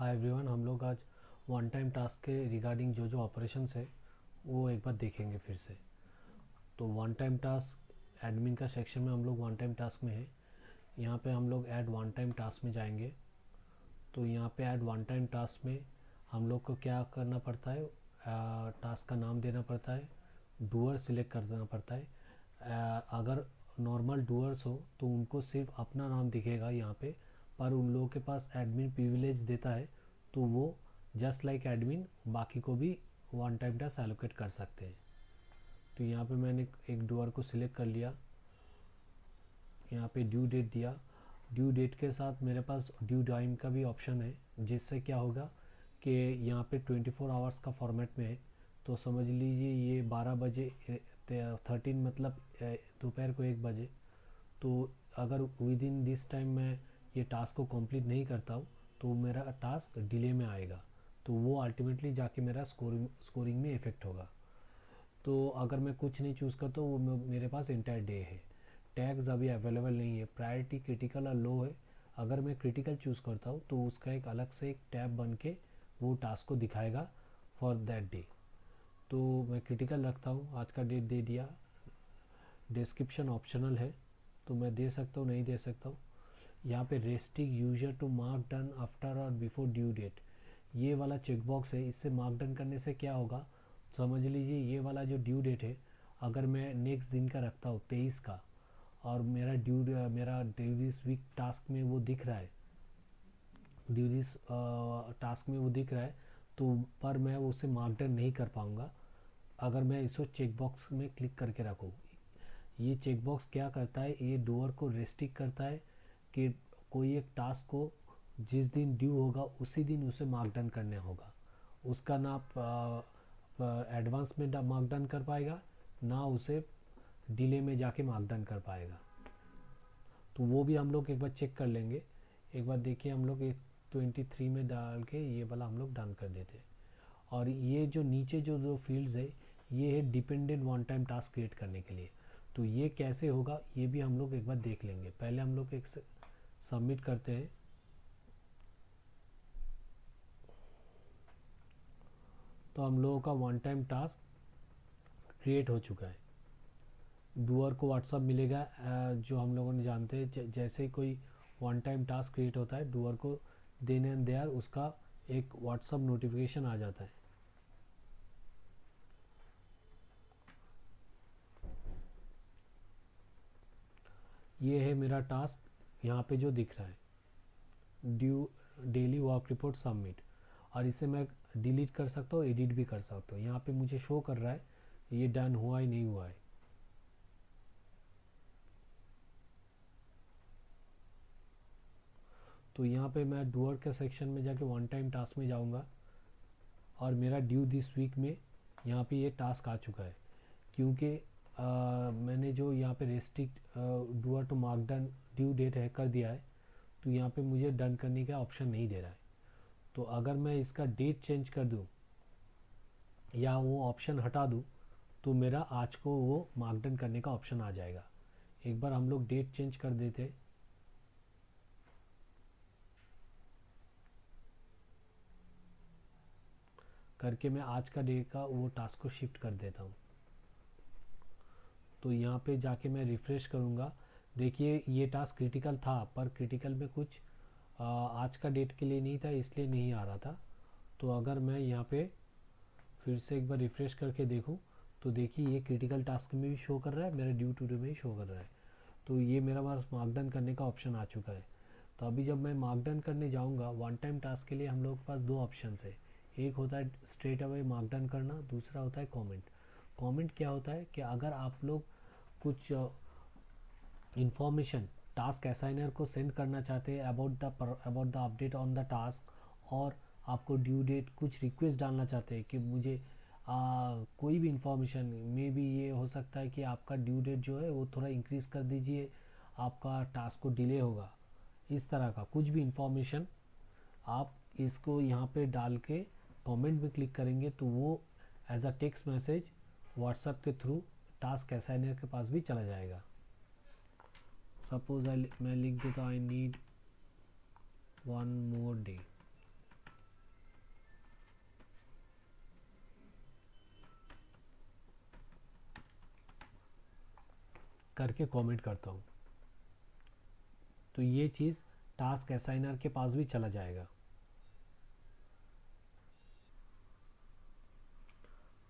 Hi everyone, हम लोग आज वन टाइम टास्क के रिगार्डिंग जो जो ऑपरेशंस है वो एक बार देखेंगे फिर से। तो वन टाइम टास्क एडमिन का सेक्शन में हम लोग वन टाइम टास्क में है। यहाँ पे हम लोग ऐड वन टाइम टास्क में जाएंगे। तो यहाँ पे ऐड वन टाइम टास्क में हम लोग को क्या करना पड़ता है, टास्क का नाम देना पड़ता है, डूअर सिलेक्ट करना पड़ता है। अगर नॉर्मल डूअर्स हो तो उनको सिर्फ अपना नाम दिखेगा यहाँ पे, पर उन लोगों के पास एडमिन प्रिविलेज देता है तो वो जस्ट लाइक एडमिन बाकी को भी वन टाइम टास्क एलोकेट कर सकते हैं। तो यहाँ पे मैंने एक डूअर को सिलेक्ट कर लिया, यहाँ पे ड्यू डेट दिया। ड्यू डेट के साथ मेरे पास ड्यू टाइम का भी ऑप्शन है, जिससे क्या होगा कि यहाँ पे 24 आवर्स का फॉर्मेट में है। तो समझ लीजिए ये 12 बजे 13 मतलब दोपहर को 1 बजे। तो अगर विद इन दिस टाइम मैं ये टास्क को कंप्लीट नहीं करता हूँ तो मेरा टास्क डिले में आएगा, तो वो अल्टीमेटली जाके मेरा स्कोरिंग में इफ़ेक्ट होगा। तो अगर मैं कुछ नहीं चूज़ करता वो मेरे पास इंटायर डे है। टैग्स अभी अवेलेबल नहीं है, प्रायोरिटी क्रिटिकल और लो है। अगर मैं क्रिटिकल चूज़ करता हूँ तो उसका एक अलग से एक टैब बन के वो टास्क को दिखाएगा फॉर दैट डे। तो मैं क्रिटिकल रखता हूँ, आज का डेट दे दिया। डिस्क्रिप्शन ऑप्शनल है, तो मैं दे सकता हूँ नहीं दे सकता हूँ। यहाँ पे restrict user to mark done after और बिफोर ड्यू डेट, ये वाला चेकबॉक्स है। इससे मार्क डन करने से क्या होगा, समझ लीजिए ये वाला जो ड्यू डेट है, अगर मैं नेक्स्ट दिन का रखता हूँ 23 का और मेरा ड्यू दिस वीक टास्क में वो दिख रहा है, ड्यू दिस टास्क में वो दिख रहा है, तो पर मैं उसे मार्क डन नहीं कर पाऊँगा अगर मैं इसको चेकबॉक्स में क्लिक करके रखूँ। ये चेकबॉक्स क्या करता है, ये डोअर को रेस्ट्रिक्ट करता है कि कोई एक टास्क को जिस दिन ड्यू होगा उसी दिन उसे मार्क डन करना होगा। उसका ना एडवांस में मार्क डन कर पाएगा, ना उसे डिले में जाके मार्क डन कर पाएगा। तो वो भी हम लोग एक बार चेक कर लेंगे। एक बार देखिए, हम लोग 23 में डाल के ये वाला हम लोग डन कर देते हैं। और ये जो नीचे जो जो फील्ड्स है, ये है dependent one time task create करने के लिए। तो ये कैसे होगा ये भी हम लोग एक बार देख लेंगे। पहले हम लोग एक सबमिट करते हैं। तो हम लोगों का वन टाइम टास्क क्रिएट हो चुका है। डूअर को व्हाट्सअप मिलेगा, जो हम लोगों ने जानते हैं जैसे कोई वन टाइम टास्क क्रिएट होता है डूअर को देन एंड देयर उसका एक व्हाट्सअप नोटिफिकेशन आ जाता है। ये है मेरा टास्क यहाँ पे जो दिख रहा है, due daily work report submit. और इसे मैं डिलीट कर सकता हूँ, एडिट भी कर सकता हूँ। यहाँ पे मुझे शो कर रहा है ये डन हुआ ही नहीं हुआ है। तो यहाँ पे मैं डूअर के सेक्शन में जाके वन टाइम टास्क में जाऊँगा और मेरा ड्यू दिस वीक में यहाँ पे ये टास्क आ चुका है। क्योंकि मैंने जो यहाँ पे restrict doer to mark done due date है कर दिया है, तो यहाँ पे मुझे डन करने का ऑप्शन नहीं दे रहा है। तो अगर मैं इसका डेट चेंज कर दूँ या वो ऑप्शन हटा दूँ तो मेरा आज को वो मार्क डन करने का ऑप्शन आ जाएगा। एक बार हम लोग डेट चेंज कर देते, करके मैं आज का डे का वो टास्क को शिफ्ट कर देता हूँ। तो यहाँ पे जाके मैं रिफ़्रेश करूँगा। देखिए ये टास्क क्रिटिकल था, पर क्रिटिकल में कुछ आज का डेट के लिए नहीं था, इसलिए नहीं आ रहा था। तो अगर मैं यहाँ पे फिर से एक बार रिफ़्रेश करके देखूँ तो देखिए ये क्रिटिकल टास्क में भी शो कर रहा है, मेरा ड्यू टू डे में भी शो कर रहा है। तो ये मेरा पास मार्क डन करने का ऑप्शन आ चुका है। तो अभी जब मैं मार्क डन करने जाऊँगा वन टाइम टास्क के लिए, हम लोग के पास दो ऑप्शन है। एक होता है स्ट्रेट अवे मार्क डन करना, दूसरा होता है कमेंट। कमेंट क्या होता है कि अगर आप लोग कुछ इंफॉर्मेशन टास्क असाइनर को सेंड करना चाहते हैं about the update on the task, और आपको ड्यू डेट कुछ रिक्वेस्ट डालना चाहते हैं कि मुझे कोई भी इंफॉर्मेशन में भी, ये हो सकता है कि आपका ड्यू डेट जो है वो थोड़ा इंक्रीज़ कर दीजिए, आपका टास्क को डिले होगा, इस तरह का कुछ भी इंफॉर्मेशन आप इसको यहाँ पे डाल के कमेंट में क्लिक करेंगे तो वो as a text message WhatsApp के थ्रू टास्क असाइनर के पास भी चला जाएगा। सपोज मैं लिख देता हूँ I need one more day. करके कमेंट करता हूँ, तो ये चीज़ टास्क असाइनर के पास भी चला जाएगा।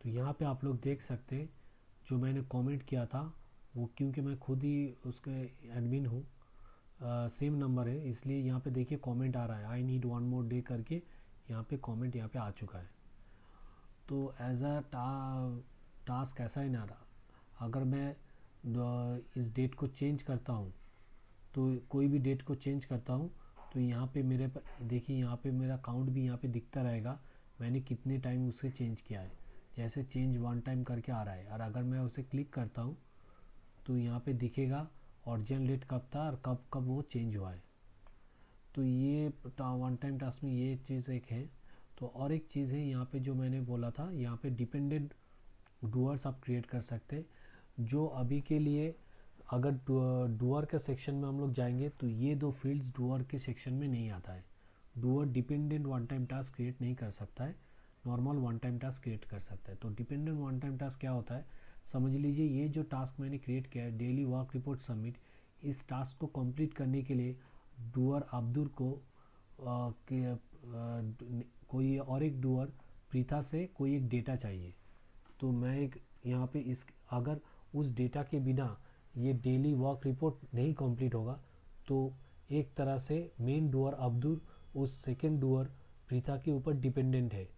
तो यहाँ पे आप लोग देख सकते हैं जो मैंने कमेंट किया था वो, क्योंकि मैं खुद ही उसके एडमिन हूँ, सेम नंबर है, इसलिए यहाँ पे देखिए कमेंट आ रहा है, I need one more day करके यहाँ पे कमेंट यहाँ पे आ चुका है। तो एज अ टास्क ऐसा ही ना रहा, अगर मैं इस डेट को चेंज करता हूँ, तो कोई भी डेट को चेंज करता हूँ, तो यहाँ पे मेरे देखिए यहाँ पे मेरा काउंट भी यहाँ पे दिखता रहेगा, मैंने कितने टाइम उसे चेंज किया है। जैसे चेंज वन टाइम करके आ रहा है, और अगर मैं उसे क्लिक करता हूँ तो यहाँ पे दिखेगा ओरिजिनल डेट कब था और कब कब वो चेंज हुआ है। तो ये वन टाइम टास्क में ये चीज़ एक है। तो और एक चीज़ है यहाँ पे जो मैंने बोला था, यहाँ पे डिपेंडेंट डूअर्स आप क्रिएट कर सकते हैं, जो अभी के लिए अगर डूअर के सेक्शन में हम लोग जाएंगे तो ये दो फील्ड्स डूअर के सेक्शन में नहीं आता है। Doer dependent one time task create नहीं कर सकता है, normal one time task create कर सकता है। तो डिपेंडेंट वन टाइम टास्क क्या होता है, समझ लीजिए ये जो टास्क मैंने क्रिएट किया है डेली वर्क रिपोर्ट सबमिट, इस टास्क को कंप्लीट करने के लिए डूअर अब्दुल को कोई और एक डूअर प्रीथा से कोई एक डेटा चाहिए। तो मैं एक यहाँ पे इस अगर उस डेटा के बिना ये डेली वर्क रिपोर्ट नहीं कंप्लीट होगा, तो एक तरह से मेन डूअर अब्दुल उस सेकेंड डूअर प्रीथा के ऊपर डिपेंडेंट है।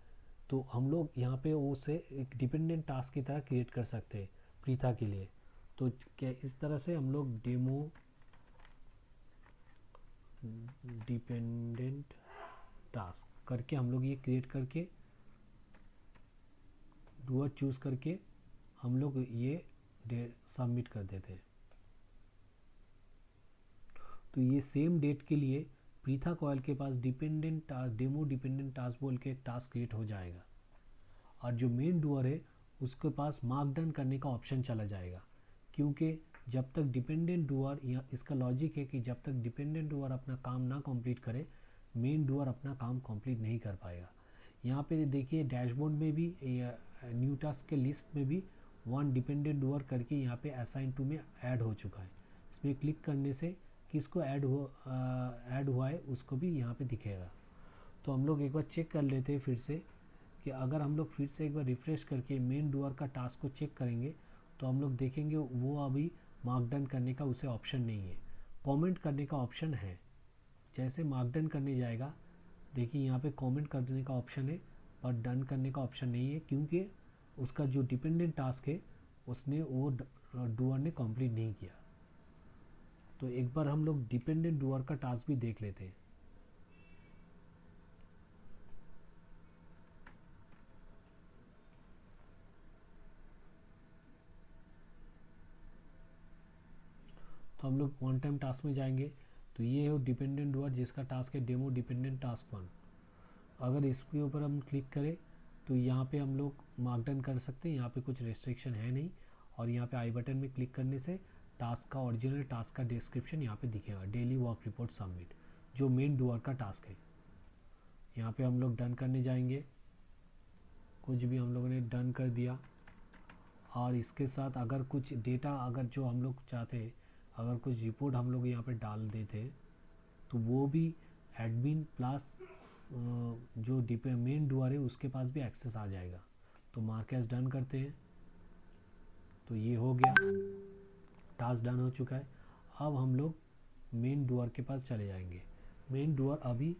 तो हम लोग यहाँ पे उसे एक डिपेंडेंट टास्क की तरह क्रिएट कर सकते हैं प्रीथा के लिए। तो क्या इस तरह से हम लोग डेमो डिपेंडेंट टास्क करके हम लोग ये क्रिएट करके डूअर चूज़ करके हम लोग ये सबमिट कर देते हैं। तो ये सेम डेट के लिए प्रीथा कॉयल के पास dependent task demo dependent task बोल के एक टास्क क्रिएट हो जाएगा, और जो मेन डूअर है उसके पास मार्क डन करने का ऑप्शन चला जाएगा। क्योंकि जब तक डिपेंडेंट डूअर, या इसका लॉजिक है कि जब तक डिपेंडेंट डूअर अपना काम ना कंप्लीट करे, मेन डूअर अपना काम कंप्लीट नहीं कर पाएगा। यहाँ पे देखिए डैशबोर्ड में भी न्यू टास्क के लिस्ट में भी वन डिपेंडेंट डूअर करके यहाँ पे असाइन टू में ऐड हो चुका है। इसमें क्लिक करने से किसको ऐड हुआ है उसको भी यहाँ पे दिखेगा। तो हम लोग एक बार चेक कर लेते हैं फिर से, कि अगर हम लोग फिर से एक बार रिफ्रेश करके मेन डूअर का टास्क को चेक करेंगे तो हम लोग देखेंगे वो अभी मार्क डन करने का उसे ऑप्शन नहीं है, कमेंट करने का ऑप्शन है। जैसे मार्क डन करने जाएगा, देखिए यहाँ पे कमेंट करने का ऑप्शन है पर डन करने का ऑप्शन नहीं है, क्योंकि उसका जो डिपेंडेंट टास्क है उसने वो डूअर ने कंप्लीट नहीं किया। तो एक बार हम लोग डिपेंडेंट डूअर का टास्क भी देख लेते हैं। तो हम लोग वन टाइम टास्क में जाएंगे, तो ये है डिपेंडेंट डूअर जिसका टास्क है डेमो डिपेंडेंट टास्क 1। अगर इसके ऊपर हम क्लिक करें तो यहाँ पे हम लोग मार्क डन कर सकते हैं, यहाँ पे कुछ रेस्ट्रिक्शन है नहीं। और यहाँ पे आई बटन में क्लिक करने से टास्क का ओरिजिनल टास्क का डिस्क्रिप्शन यहाँ पे दिखेगा, डेली वर्क रिपोर्ट सबमिट, जो मेन डूअर का टास्क है। यहाँ पे हम लोग डन करने जाएंगे, कुछ भी हम लोगों ने डन कर दिया। और इसके साथ अगर कुछ डेटा अगर जो हम लोग चाहते हैं, अगर कुछ रिपोर्ट हम लोग यहाँ पे डाल देते तो वो भी एडमिन प्लस जो मेन डूअर है उसके पास भी एक्सेस आ जाएगा। तो मार्क एज डन करते हैं, तो ये हो गया, टास्क डन हो चुका है। अब हम लोग मेन डूअर के पास चले जाएंगे, मेन डूअर अभी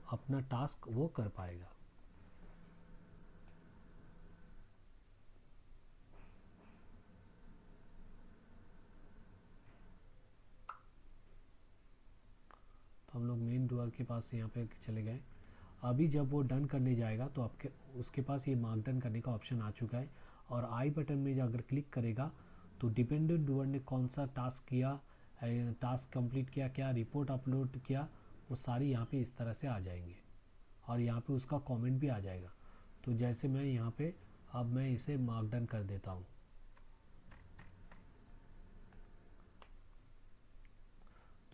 अपना टास्क वो कर पाएगा। तो हम लोग मेन डूअर के पास यहाँ पे चले गए। अभी जब वो डन करने जाएगा तो आपके उसके पास ये मार्क डन करने का ऑप्शन आ चुका है। और आई बटन में अगर क्लिक करेगा तो डिपेंडेंट डूअर ने कौन सा टास्क किया, टास्क कंप्लीट किया, क्या रिपोर्ट अपलोड किया, वो सारी यहाँ पे इस तरह से आ जाएंगे। और यहाँ पे उसका कमेंट भी आ जाएगा। तो जैसे मैं यहाँ पे अब मैं इसे मार्क डन कर देता हूँ।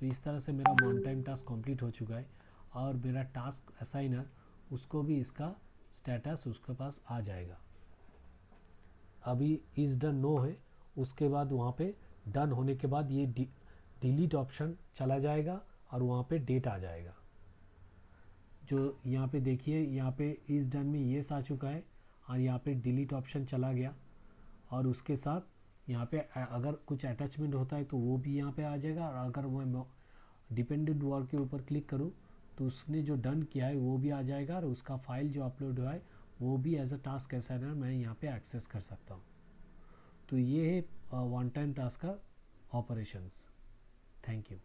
तो इस तरह से मेरा वन टाइम टास्क कंप्लीट हो चुका है, और मेरा टास्क असाइनर उसको भी इसका स्टेटस उसके पास आ जाएगा। अभी इज़ डन नो है, उसके बाद वहाँ पे डन होने के बाद ये डिलीट ऑप्शन चला जाएगा और वहाँ पे डेट आ जाएगा। जो यहाँ पे देखिए, यहाँ पे इस डन में येस आ चुका है और यहाँ पे डिलीट ऑप्शन चला गया, और उसके साथ यहाँ पे अगर कुछ अटैचमेंट होता है तो वो भी यहाँ पे आ जाएगा। और अगर मैं डिपेंडेंट वर्क के ऊपर क्लिक करूँ तो उसने जो डन किया है वो भी आ जाएगा, और उसका फाइल जो अपलोड हुआ है वो भी एज अ टास्क असाइनर मैं यहाँ पे एक्सेस कर सकता हूँ। तो ये है वन टाइम टास्क का ऑपरेशंस। Thank you.